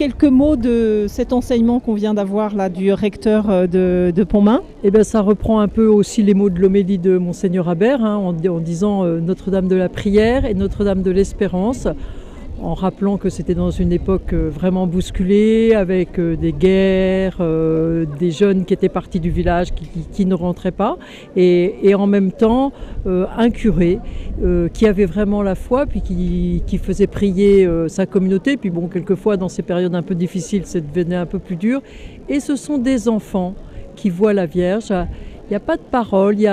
Quelques mots de cet enseignement qu'on vient d'avoir là du recteur de Pontmain. Eh bien, ça reprend un peu aussi les mots de l'homélie de Monseigneur Habert, en disant Notre-Dame de la Prière et Notre-Dame de l'Espérance, en rappelant que c'était dans une époque vraiment bousculée, avec des guerres, des jeunes qui étaient partis du village, qui ne rentraient pas, et en même temps un curé qui avait vraiment la foi, puis qui faisait prier sa communauté, puis bon, quelquefois dans ces périodes un peu difficiles, ça devenait un peu plus dur, et ce sont des enfants qui voient la Vierge. Il n'y a pas de parole, il y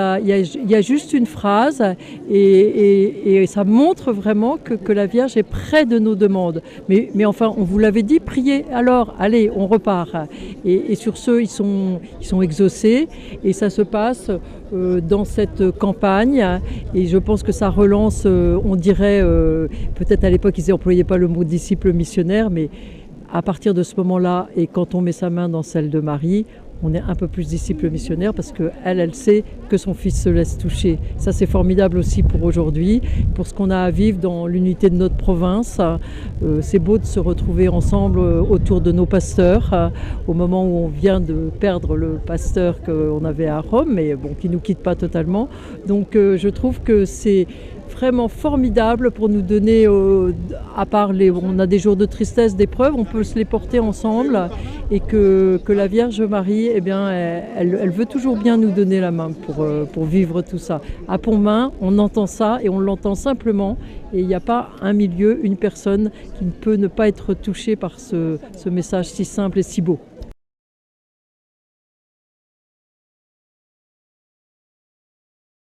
a juste une phrase et ça montre vraiment que la Vierge est près de nos demandes. Mais enfin, on vous l'avait dit, priez, alors allez, on repart. Et sur ce, ils sont exaucés et ça se passe dans cette campagne. Et je pense que ça relance, on dirait, peut-être à l'époque, ils n'employaient pas le mot disciple missionnaire, mais à partir de ce moment-là, et quand on met sa main dans celle de Marie, on est un peu plus disciple missionnaire parce qu'elle sait que son fils se laisse toucher. Ça, c'est formidable aussi pour aujourd'hui, pour ce qu'on a à vivre dans l'unité de notre province. C'est beau de se retrouver ensemble autour de nos pasteurs, au moment où on vient de perdre le pasteur qu'on avait à Rome, mais bon, qui ne nous quitte pas totalement. Donc je trouve que c'est vraiment formidable pour nous donner, à part on a des jours de tristesse, d'épreuves, on peut se les porter ensemble et que la Vierge Marie, eh bien, elle veut toujours bien nous donner la main pour vivre tout ça. À Pontmain, on entend ça et on l'entend simplement et il n'y a pas un milieu, une personne qui ne peut ne pas être touchée par ce message si simple et si beau.